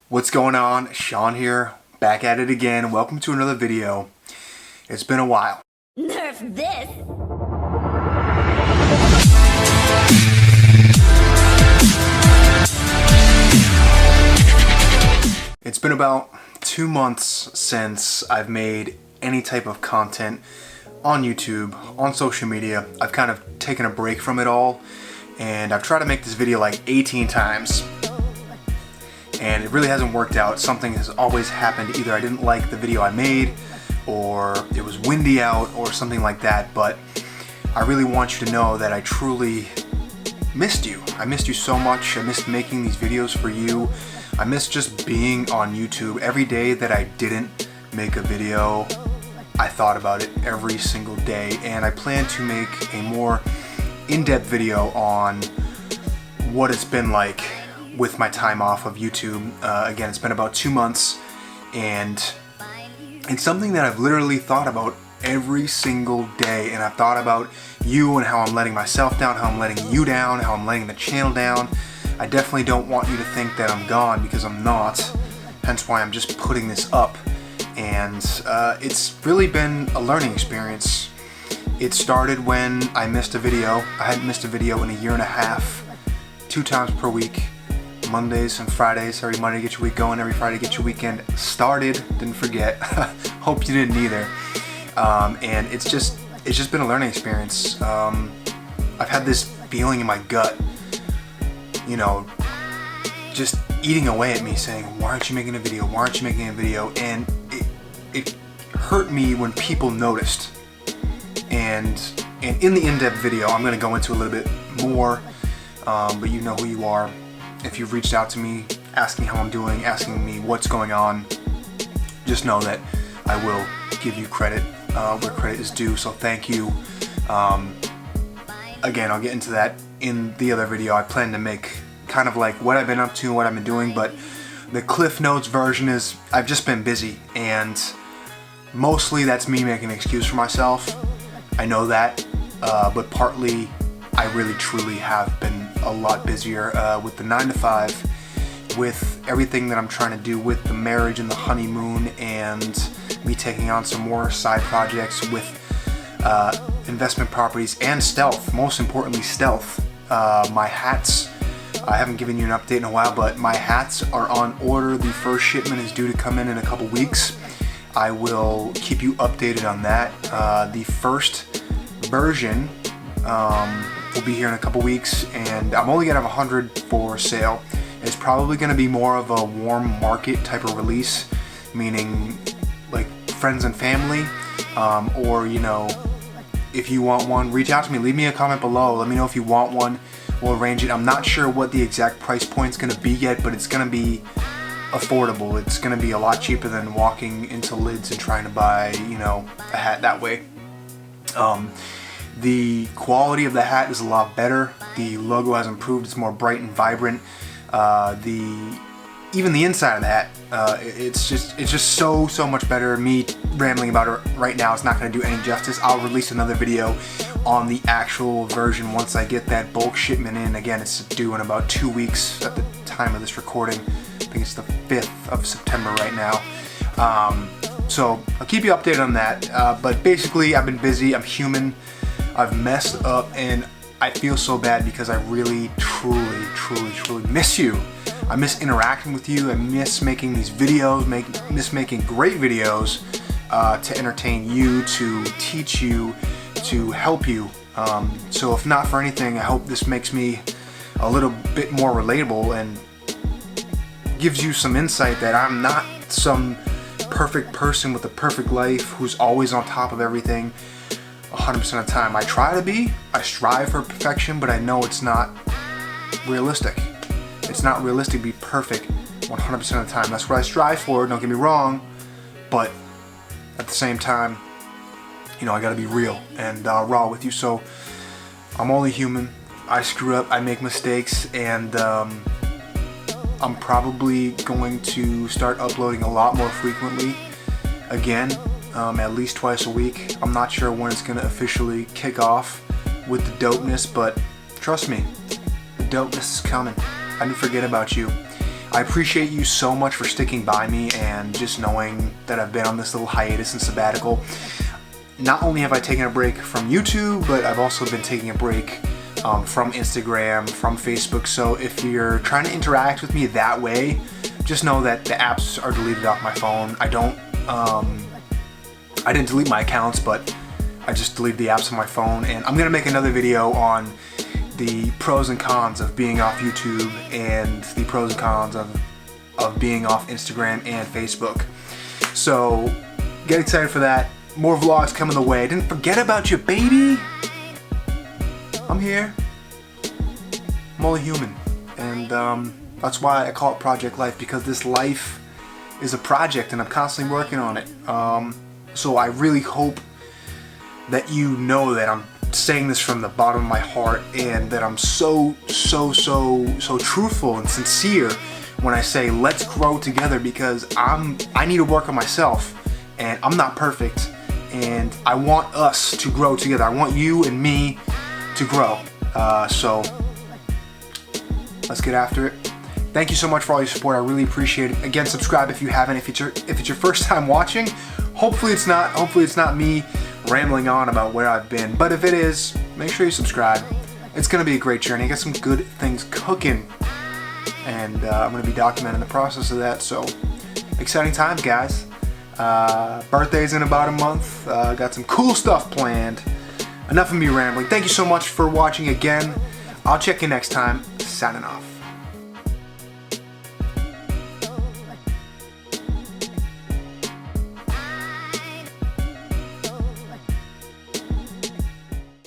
What's going on? Sean here, back at it again. Welcome to another video. It's been a while. Nerf this! It's been about 2 months since I've made any type of content on YouTube, on social media. I've kind of taken a break from it all, and I've tried to make this video like 18 times. And it really hasn't worked out. Something has always happened. Either I didn't like the video I made, or it was windy out, or something like that. But I really want you to know that I truly missed you. I missed you so much. I missed making these videos for you. I missed just being on YouTube. Every day that I didn't make a video, I thought about it every single day. And I plan to make a more in-depth video on what it's been like with my time off of YouTube. Again, it's been about 2 months, and it's something that I've literally thought about every single day. And I've thought about you and how I'm letting myself down, how I'm letting you down, how I'm letting the channel down. I definitely don't want you to think that I'm gone, because I'm not. Hence why I'm just putting this up. And it's really been a learning experience. It started when I missed a video. I hadn't missed a video in a year and a half, 2 times per week. Mondays and Fridays. Every Monday get your week going, every Friday get your weekend started. Didn't forget. Hope you didn't either. And it's just been a learning experience. I've had this feeling in my gut, you know, just eating away at me, saying, why aren't you making a video? Why aren't you making a video? And it hurt me when people noticed. And in the in-depth video, I'm going to go into a little bit more, but you know who you are. If you've reached out to me, asking how I'm doing, asking me what's going on, just know that I will give you credit where credit is due, so thank you. Again, I'll get into that in the other video. I plan to make kind of like what I've been up to, what I've been doing, but the Cliff Notes version is I've just been busy, and mostly that's me making an excuse for myself. I know that, but partly I really truly have been a lot busier with the 9 to 5, with everything that I'm trying to do with the marriage and the honeymoon, and me taking on some more side projects with investment properties and stealth. Most importantly, stealth. My hats, I haven't given you an update in a while, but my hats are on order. The first shipment is due to come in a couple weeks. I will keep you updated on that. The first version will be here in a couple weeks, and I'm only gonna have 100 for sale. It's probably gonna be more of a warm market type of release, meaning like friends and family, or you know, if you want one, reach out to me, leave me a comment below, let me know if you want one, we'll arrange it. I'm not sure what the exact price point's gonna be yet, but it's gonna be affordable. It's gonna be a lot cheaper than walking into Lids and trying to buy, you know, a hat that way. The quality of the hat is a lot better. The logo has improved. It's more bright and vibrant. Even the inside of the hat, it's just so much better. Me rambling about it right now, it's not going to do any justice. I'll release another video on the actual version once I get that bulk shipment in. Again, it's due in about 2 weeks at the time of this recording. I think it's the 5th of September right now. So I'll keep you updated on that. But basically, I've been busy. I'm human. I've messed up, and I feel so bad because I really, truly miss you. I miss interacting with you. I miss making these videos, miss making great videos to entertain you, to teach you, to help you. So if not for anything, I hope this makes me a little bit more relatable and gives you some insight that I'm not some perfect person with a perfect life who's always on top of everything 100% of the time. I try to be, I strive for perfection, but I know it's not realistic. It's not realistic to be perfect 100% of the time. That's what I strive for, don't get me wrong, but at the same time, you know, I gotta be real and raw with you. So I'm only human. I screw up, I make mistakes, and I'm probably going to start uploading a lot more frequently again. At least twice a week. I'm not sure when it's going to officially kick off with the dopeness, but trust me, the dopeness is coming. I didn't forget about you. I appreciate you so much for sticking by me and just knowing that I've been on this little hiatus and sabbatical. Not only have I taken a break from YouTube, but I've also been taking a break from Instagram, from Facebook. So if you're trying to interact with me that way, just know that the apps are deleted off my phone. I didn't delete my accounts, but I just deleted the apps on my phone. And I'm gonna make another video on the pros and cons of being off YouTube and the pros and cons of being off Instagram and Facebook. So get excited for that. More vlogs coming the way. Didn't forget about you, baby. I'm here. I'm only human. And that's why I call it Project Life, because this life is a project and I'm constantly working on it. So I really hope that you know that I'm saying this from the bottom of my heart, and that I'm so truthful and sincere when I say let's grow together, because I need to work on myself and I'm not perfect, and I want us to grow together. I want you and me to grow. So let's get after it. Thank you so much for all your support. I really appreciate it. Again, subscribe if you haven't. If it's your first time watching, hopefully it's not me rambling on about where I've been, but if it is, make sure you subscribe. It's gonna be a great journey. I got some good things cooking, and I'm gonna be documenting the process of that. So exciting times, guys. Birthday's in about a month. Got some cool stuff planned. Enough of me rambling. Thank you so much for watching again. I'll check you next time. Signing off.